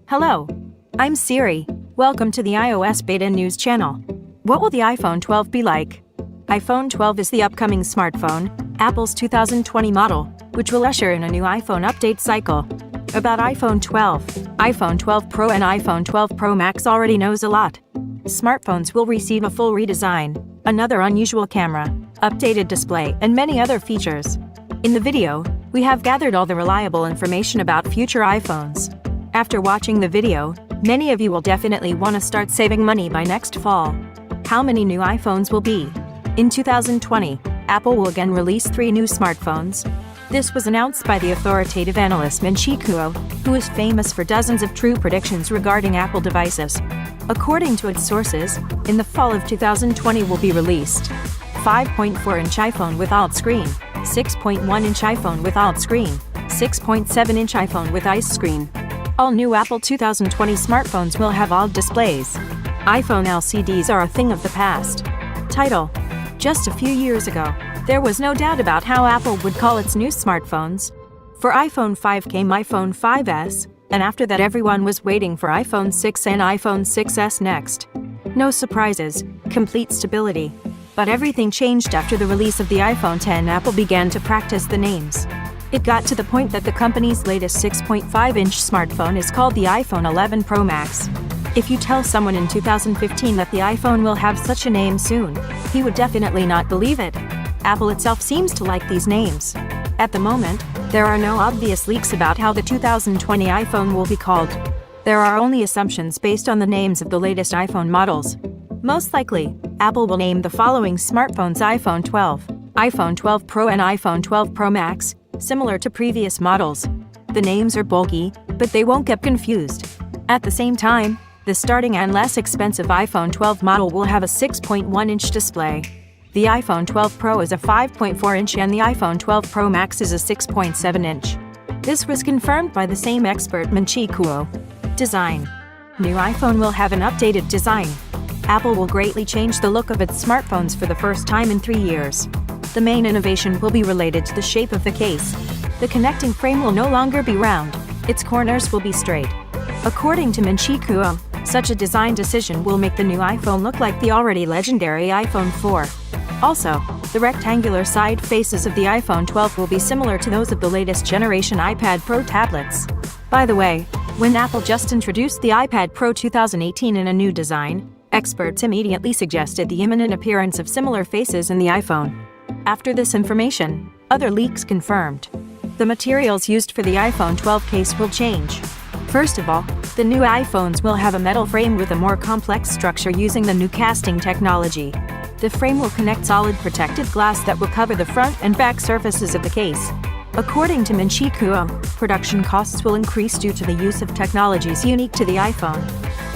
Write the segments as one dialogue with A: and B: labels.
A: Hello, I'm Siri. Welcome to the iOS Beta News channel. What will the iPhone 12 be like? iPhone 12 is the upcoming smartphone, Apple's 2020 model, which will usher in a new iPhone update cycle. About iPhone 12 Pro and iPhone 12 Pro Max already knows a lot. Smartphones will receive a full redesign, another unusual camera, updated display, and many other features. In the video, we have gathered all the reliable information about future iPhones. After watching the video, many of you will definitely want to start saving money by next fall. How many new iPhones will be? In 2020, Apple will again release 3 new smartphones. This was announced by the authoritative analyst Min-Chi Kuo, who is famous for dozens of true predictions regarding Apple devices. According to its sources, in the fall of 2020 will be released 5.4-inch iPhone with alt screen, 6.1-inch iPhone with alt screen, 6.7-inch iPhone with ice screen. All new Apple 2020 smartphones will have OLED displays. iPhone LCDs are a thing of the past. Title: just a few years ago, there was no doubt about how Apple would call its new smartphones. For iPhone 5 came iPhone 5S, and after that everyone was waiting for iPhone 6 and iPhone 6S next. No surprises, complete stability. But everything changed after the release of the iPhone 10. Apple began to practice the names. It got to the point that the company's latest 6.5-inch smartphone is called the iPhone 11 Pro Max. If you tell someone in 2015 that the iPhone will have such a name soon, he would definitely not believe it. Apple itself seems to like these names. At the moment, there are no obvious leaks about how the 2020 iPhone will be called. There are only assumptions based on the names of the latest iPhone models. Most likely, Apple will name the following smartphones iPhone 12, iPhone 12 Pro and iPhone 12 Pro Max, similar to previous models. The names are bulky, but they won't get confused. At the same time, the starting and less expensive iPhone 12 model will have a 6.1-inch display. The iPhone 12 Pro is a 5.4-inch and the iPhone 12 Pro Max is a 6.7-inch. This was confirmed by the same expert Min-Chi Kuo. Design: new iPhone will have an updated design. Apple will greatly change the look of its smartphones for the first time in 3 years. The main innovation will be related to the shape of the case. The connecting frame will no longer be round, its corners will be straight. According to Min-Chi Kuo, such a design decision will make the new iPhone look like the already legendary iPhone 4. Also, the rectangular side faces of the iPhone 12 will be similar to those of the latest generation iPad Pro tablets. By the way, when Apple just introduced the iPad Pro 2018 in a new design, experts immediately suggested the imminent appearance of similar faces in the iPhone. After this information, other leaks confirmed. The materials used for the iPhone 12 case will change. First of all, the new iPhones will have a metal frame with a more complex structure using the new casting technology. The frame will connect solid protective glass that will cover the front and back surfaces of the case. According to Min-Chi Kuo, production costs will increase due to the use of technologies unique to the iPhone.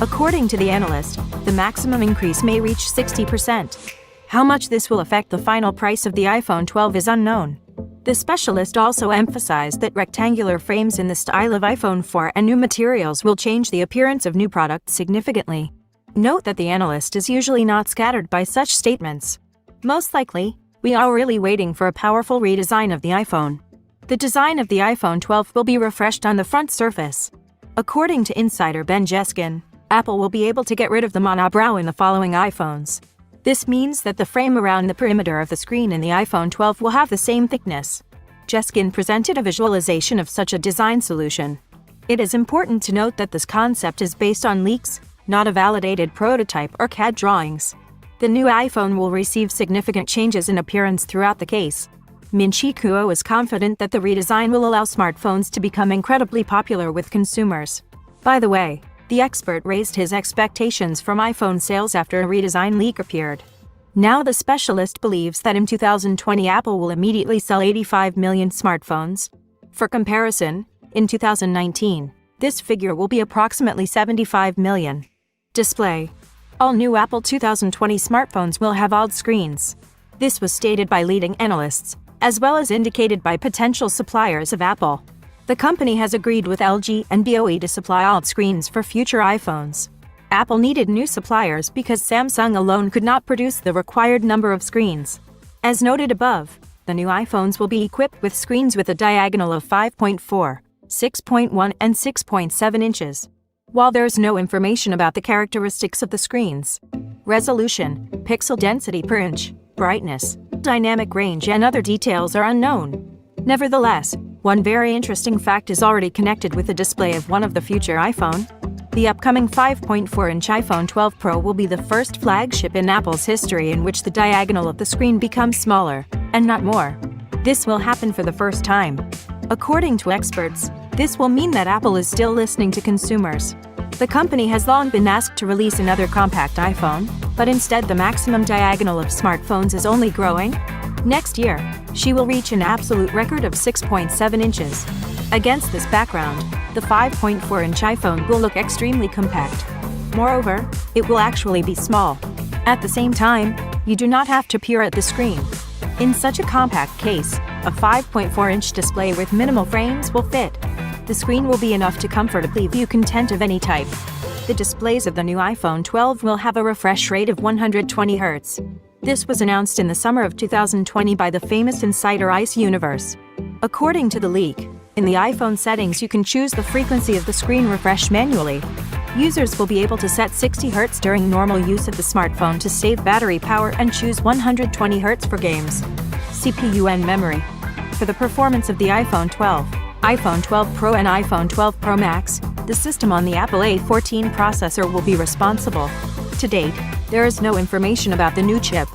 A: According to the analyst, the maximum increase may reach 60%. How much this will affect the final price of the iPhone 12 is unknown. The specialist also emphasized that rectangular frames in the style of iPhone 4 and new materials will change the appearance of new products significantly. Note that the analyst is usually not scattered by such statements. Most likely, we are really waiting for a powerful redesign of the iPhone. The design of the iPhone 12 will be refreshed on the front surface. According to insider Ben Jeskin, Apple will be able to get rid of the monobrow in the following iPhones. This means that the frame around the perimeter of the screen in the iPhone 12 will have the same thickness. Jeskin presented a visualization of such a design solution. It is important to note that this concept is based on leaks, not a validated prototype or CAD drawings. The new iPhone will receive significant changes in appearance throughout the case. Min-Chi Kuo is confident that the redesign will allow smartphones to become incredibly popular with consumers. By the way, the expert raised his expectations from iPhone sales after a redesign leak appeared. Now the specialist believes that in 2020 Apple will immediately sell 85 million smartphones. For comparison, in 2019, this figure will be approximately 75 million. Display: all new Apple 2020 smartphones will have OLED screens. This was stated by leading analysts, as well as indicated by potential suppliers of Apple. The company has agreed with LG and BOE to supply OLED screens for future iPhones. Apple needed new suppliers because Samsung alone could not produce the required number of screens. As noted above, the new iPhones will be equipped with screens with a diagonal of 5.4, 6.1 and 6.7 inches. while there is no information about the characteristics of the screens. Resolution, pixel density per inch, brightness, dynamic range and other details are unknown. Nevertheless, one very interesting fact is already connected with the display of one of the future iPhone. The upcoming 5.4-inch iPhone 12 Pro will be the first flagship in Apple's history in which the diagonal of the screen becomes smaller, and not more. This will happen for the first time. According to experts, this will mean that Apple is still listening to consumers. The company has long been asked to release another compact iPhone, but instead the maximum diagonal of smartphones is only growing. Next year, she will reach an absolute record of 6.7 inches. Against this background, the 5.4-inch iPhone will look extremely compact. Moreover, it will actually be small. At the same time, you do not have to peer at the screen. In such a compact case, a 5.4-inch display with minimal frames will fit. The screen will be enough to comfortably view content of any type. The displays of the new iPhone 12 will have a refresh rate of 120 Hz. This was announced in the summer of 2020 by the famous insider Ice Universe. According to the leak, in the iPhone settings you can choose the frequency of the screen refresh manually. Users will be able to set 60 Hz during normal use of the smartphone to save battery power and choose 120 Hz for games. CPU and memory. For the performance of the iPhone 12, iPhone 12 Pro and iPhone 12 Pro Max, the system on the Apple A14 processor will be responsible. To date, there is no information about the new chip.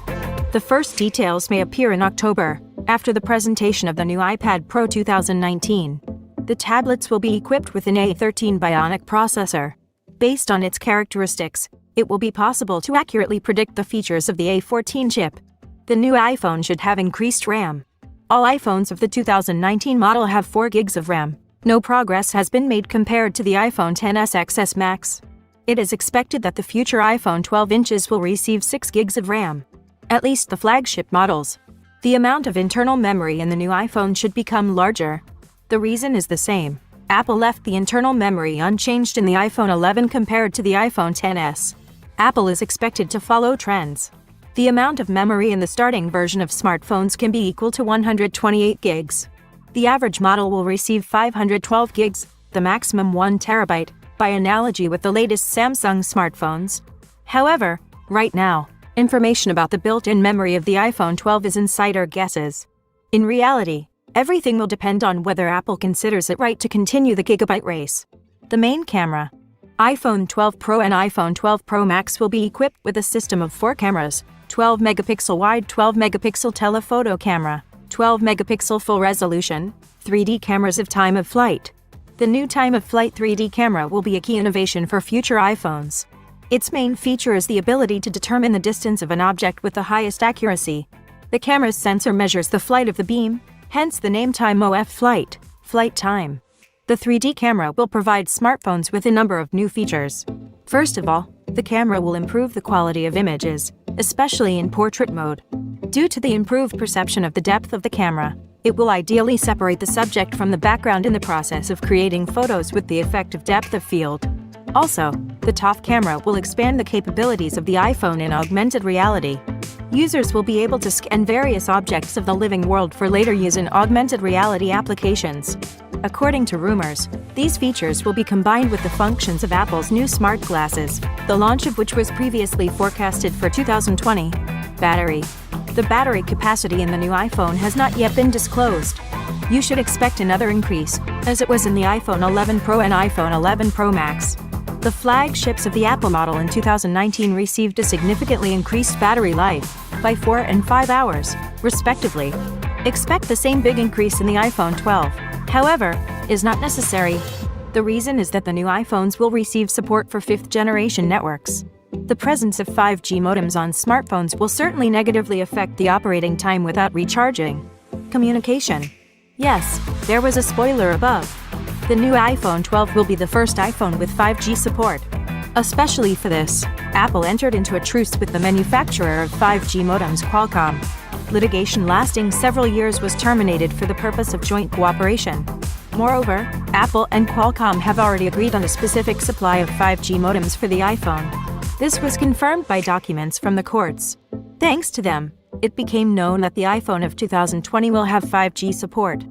A: The first details may appear in October, after the presentation of the new iPad Pro 2019. The tablets will be equipped with an A13 Bionic processor. Based on its characteristics, it will be possible to accurately predict the features of the A14 chip. The new iPhone should have increased RAM. All iPhones of the 2019 model have 4 GB of RAM. No progress has been made compared to the iPhone XS XS Max. It is expected that the future iPhone 12 inches will receive 6 GB of RAM. At least the flagship models. The amount of internal memory in the new iPhone should become larger. The reason is the same. Apple left the internal memory unchanged in the iPhone 11 compared to the iPhone XS. Apple is expected to follow trends. The amount of memory in the starting version of smartphones can be equal to 128 gigs. The average model will receive 512 gigs, the maximum 1 terabyte, by analogy with the latest Samsung smartphones. However, right now, information about the built-in memory of the iPhone 12 is insider guesses. In reality, everything will depend on whether Apple considers it right to continue the gigabyte race. The main camera. iPhone 12 Pro and iPhone 12 Pro Max will be equipped with a system of 4 cameras, 12-megapixel wide 12-megapixel telephoto camera, 12-megapixel full resolution, 3D cameras of time of flight. The new time of flight 3D camera will be a key innovation for future iPhones. Its main feature is the ability to determine the distance of an object with the highest accuracy. The camera's sensor measures the flight of the beam, hence the name time of flight, flight time. The 3D camera will provide smartphones with a number of new features. First of all, the camera will improve the quality of images, especially in portrait mode. Due to the improved perception of the depth of the camera, it will ideally separate the subject from the background in the process of creating photos with the effect of depth of field. Also, the TOF camera will expand the capabilities of the iPhone in augmented reality. Users will be able to scan various objects of the living world for later use in augmented reality applications. According to rumors, these features will be combined with the functions of Apple's new smart glasses, the launch of which was previously forecasted for 2020. Battery. The battery capacity in the new iPhone has not yet been disclosed. You should expect another increase, as it was in the iPhone 11 Pro and iPhone 11 Pro Max. The flagships of the Apple model in 2019 received a significantly increased battery life, by 4 and 5 hours, respectively. Expect the same big increase in the iPhone 12, however, is not necessary. The reason is that the new iPhones will receive support for 5th-generation networks. The presence of 5G modems on smartphones will certainly negatively affect the operating time without recharging. Communication. Yes, there was a spoiler above. The new iPhone 12 will be the first iPhone with 5G support. Especially for this, Apple entered into a truce with the manufacturer of 5G modems, Qualcomm. Litigation lasting several years was terminated for the purpose of joint cooperation. Moreover, Apple and Qualcomm have already agreed on a specific supply of 5G modems for the iPhone. This was confirmed by documents from the courts. Thanks to them, it became known that the iPhone of 2020 will have 5G support.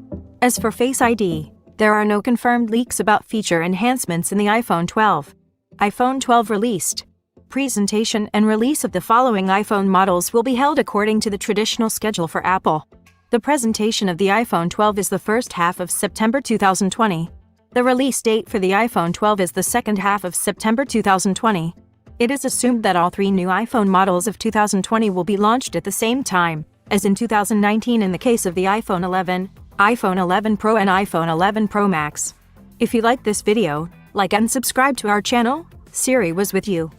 A: As for Face ID, There are no confirmed leaks about feature enhancements in the iPhone 12. iPhone 12 released. Presentation and release of the following iPhone models will be held according to the traditional schedule for Apple. The presentation of the iPhone 12 is the first half of September 2020. The release date for the iPhone 12 is the second half of September 2020. It is assumed that all three new iPhone models of 2020 will be launched at the same time, as in 2019 in the case of the iPhone 11, iPhone 11 Pro and iPhone 11 Pro Max. If you like this video, like and subscribe to our channel. Siri was with you.